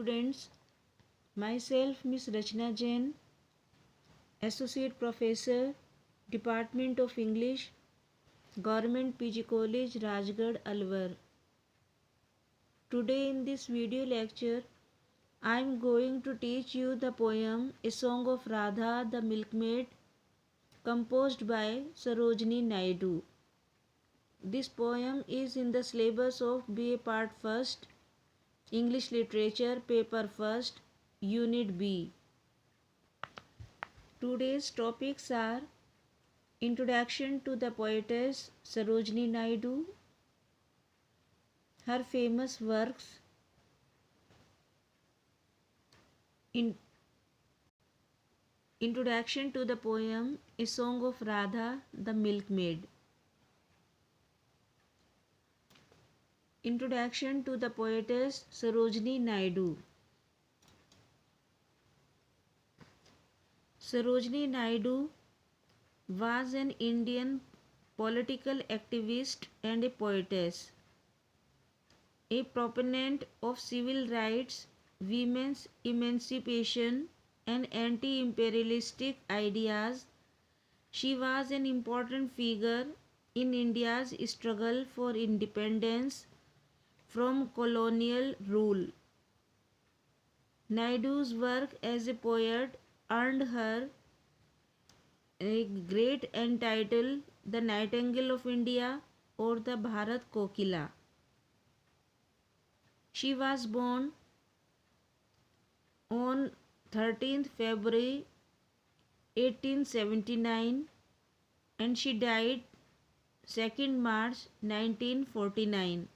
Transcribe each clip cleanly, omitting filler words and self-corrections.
students, myself Miss Rachna Jain, Associate Professor, Department of English, Government PG College, Rajgarh, Alwar. Today in this video lecture, I am going to teach you the poem A Song of Radha the Milkmaid, composed by Sarojini Naidu. This poem is in the syllabus of BA Part 1st, English Literature, Paper 1st, Unit B. Today's topics are Introduction to the poetess Sarojini Naidu, her famous works, Introduction to the poem A Song of Radha the Milkmaid. Introduction to the poetess Sarojini Naidu. Sarojini Naidu was an Indian political activist and a poetess, a proponent of civil rights, women's emancipation, and anti-imperialistic ideas. She was an important figure in India's struggle for independence from colonial rule. Naidu's work as a poet earned her a great title, the Nightingale of India or the Bharat Kokila. She was born on 13th February 1879 and she died 2nd March 1949.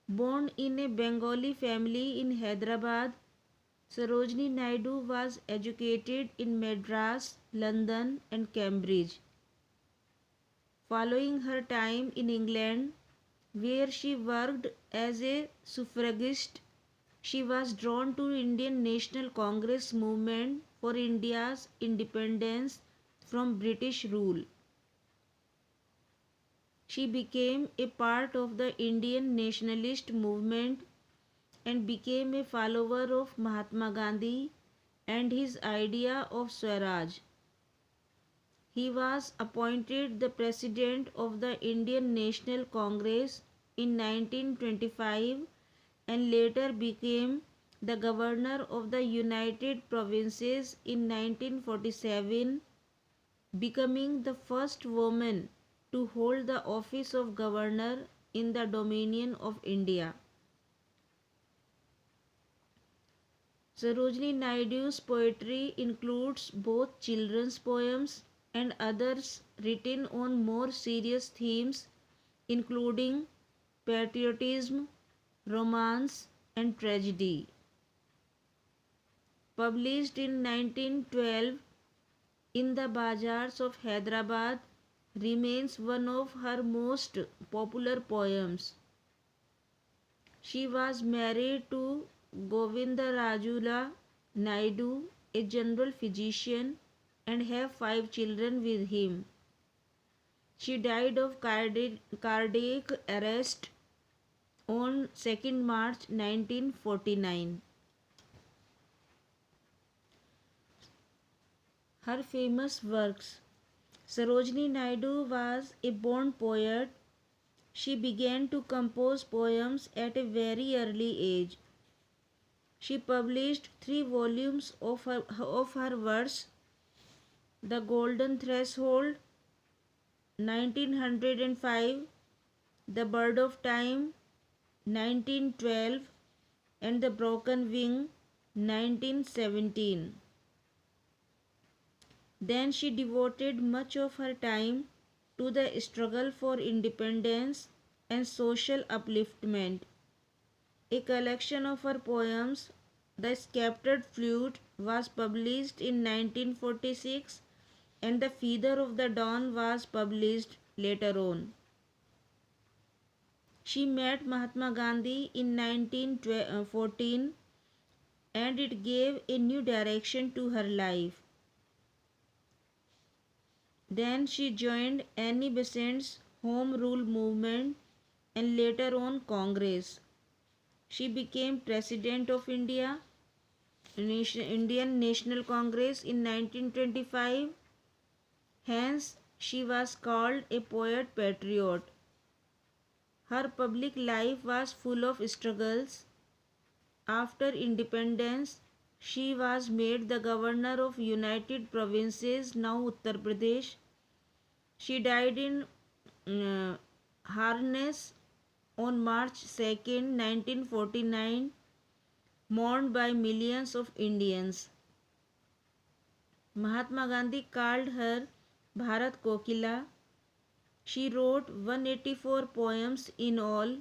Born in a Bengali family in Hyderabad, Sarojini Naidu was educated in Madras, London and Cambridge. Following her time in England, where she worked as a suffragist, she was drawn to Indian National Congress movement for India's independence from British rule. She became a part of the Indian nationalist movement and became a follower of Mahatma Gandhi and his idea of Swaraj. He was appointed the president of the Indian National Congress in 1925 and later became the governor of the United Provinces in 1947, becoming the first woman to hold the office of governor in the Dominion of India. Sarojini Naidu's poetry includes both children's poems and others written on more serious themes, including patriotism, romance, and tragedy. Published in 1912 in the Bazaars of Hyderabad, remains one of her most popular poems. She was married to Govindarajula Naidu, a general physician, and have 5 children with him. She died of cardiac arrest on 2nd March 1949. Her famous works. Sarojini Naidu was a born poet. She began to compose poems at a very early age. She published 3 volumes of her verse, The Golden Threshold, 1905, The Bird of Time, 1912, and The Broken Wing, 1917. Then she devoted much of her time to the struggle for independence and social upliftment. A collection of her poems, The Sceptred Flute, was published in 1946 and The Feather of the Dawn was published later on. She met Mahatma Gandhi in 1914 and it gave a new direction to her life. Then she joined Annie Besant's Home Rule movement and later on Congress. She became President of Indian National Congress in 1925. Hence, she was called a poet patriot. Her public life was full of struggles. After independence, she was made the governor of United Provinces, now Uttar Pradesh. She died in Harnes on March 2nd, 1949, mourned by millions of Indians. Mahatma Gandhi called her Bharat Kokila. She wrote 184 poems in all.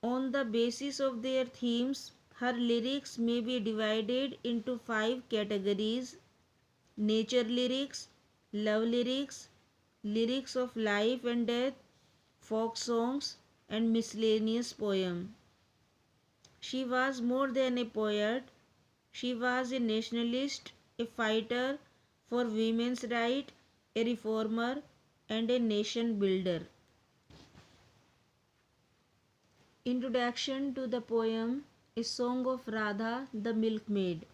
On the basis of their themes, her lyrics may be divided into 5 categories: nature lyrics, love lyrics, lyrics of life and death, folk songs, and miscellaneous poems. She was more than a poet, she was a nationalist, a fighter for women's rights, a reformer, and a nation builder. Introduction to the poem A Song of Radha the Milkmaid.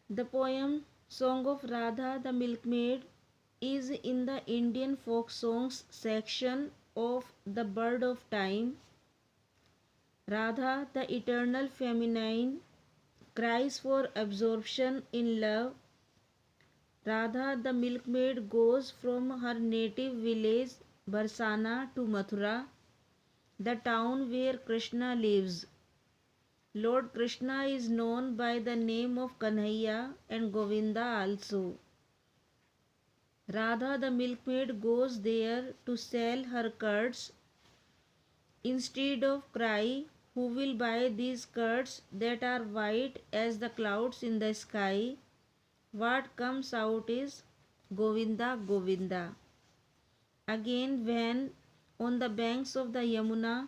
The poem Song of Radha the Milkmaid is in the Indian folk songs section of The Bird of Time. Radha, the eternal feminine, cries for absorption in love. Radha the milkmaid goes from her native village Barsana to Mathura, the town where Krishna lives. Lord Krishna is known by the name of Kanhaiya and Govinda also. Radha the milkmaid goes there to sell her curds. Instead of cry, who will buy these curds that are white as the clouds in the sky? What comes out is Govinda, Govinda. Again, when on the banks of the Yamuna,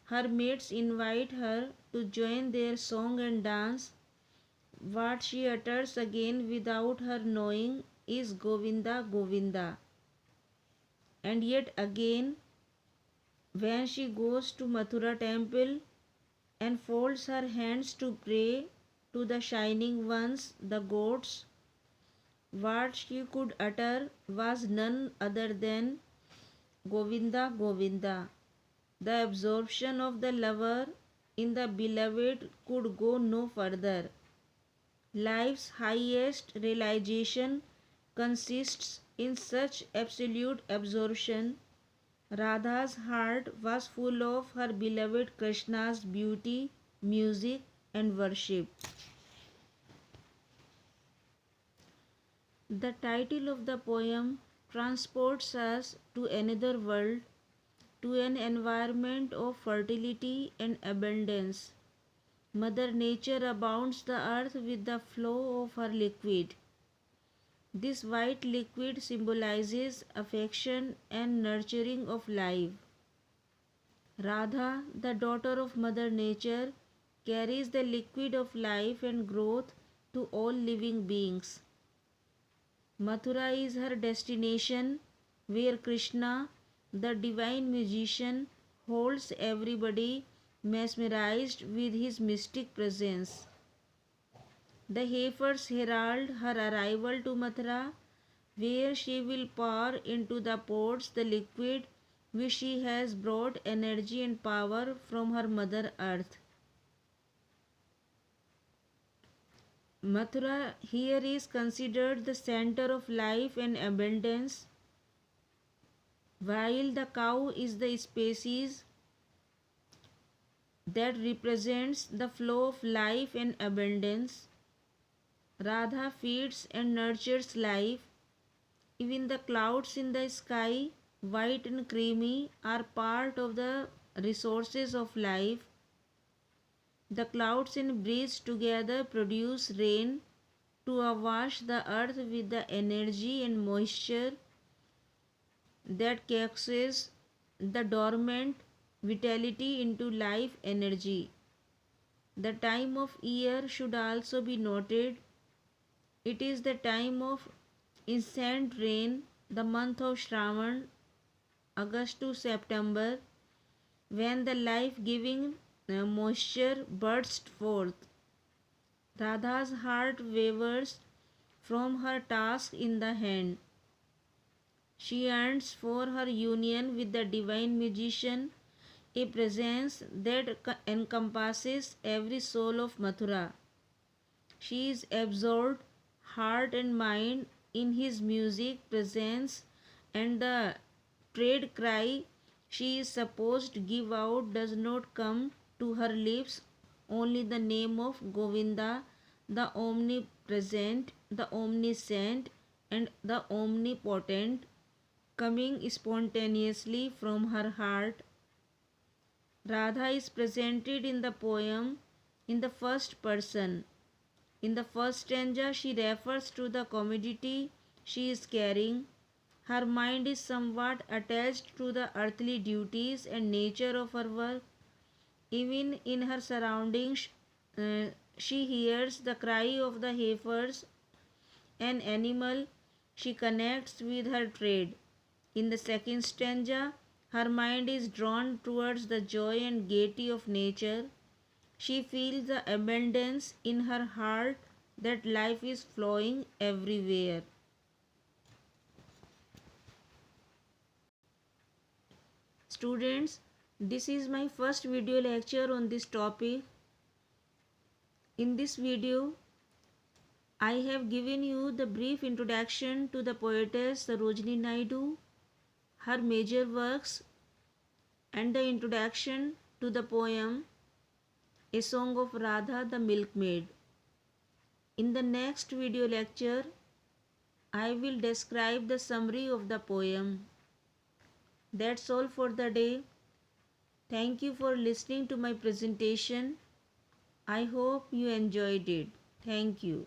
her mates invite her to join their song and dance, what she utters again without her knowing is Govinda, Govinda. And yet again, when she goes to Mathura temple and folds her hands to pray to the shining ones, the gods, what she could utter was none other than Govinda, Govinda. The absorption of the lover in the beloved could go no further. Life's highest realization consists in such absolute absorption. Radha's heart was full of her beloved Krishna's beauty, music, and worship. The title of the poem transports us to another world, to an environment of fertility and abundance. Mother Nature abounds the earth with the flow of her liquid. This white liquid symbolizes affection and nurturing of life. Radha, the daughter of Mother Nature, carries the liquid of life and growth to all living beings. Mathura is her destination, where Krishna, the divine musician, holds everybody mesmerized with his mystic presence. The heifers herald her arrival to Mathura, where she will pour into the pots the liquid which she has brought energy and power from her mother earth. Mathura here is considered the center of life and abundance, while the cow is the species that represents the flow of life and abundance. Radha feeds and nurtures life. Even the clouds in the sky, white and creamy, are part of the resources of life. The clouds and breeze together produce rain to awash the earth with the energy and moisture that coaxes the dormant vitality into life energy. The time of year should also be noted. It is the time of incessant rain, the month of Shravan, August to September, when the life-giving moisture burst forth. Radha's heart wavers from her task in the hand. She yearns for her union with the divine musician, a presence that encompasses every soul of Mathura. She is absorbed, heart and mind, in his music, presence, and the trade cry she is supposed to give out does not come to her lips, only the name of Govinda, the omnipresent, the omniscient, and the omnipotent, coming spontaneously from her heart. Radha is presented in the poem in the first person. In the first stanza, she refers to the commodity she is carrying. Her mind is somewhat attached to the earthly duties and nature of her work. Even in her surroundings, she hears the cry of the heifers, an animal she connects with her trade. In the second stanza, her mind is drawn towards the joy and gaiety of nature. She feels the abundance in her heart that life is flowing everywhere. Students, this is my first video lecture on this topic. In this video, I have given you the brief introduction to the poetess Sarojini Naidu, her major works, and the introduction to the poem A Song of Radha the Milkmaid. In the next video lecture, I will describe the summary of the poem. That's all for the day. Thank you for listening to my presentation. I hope you enjoyed it. Thank you.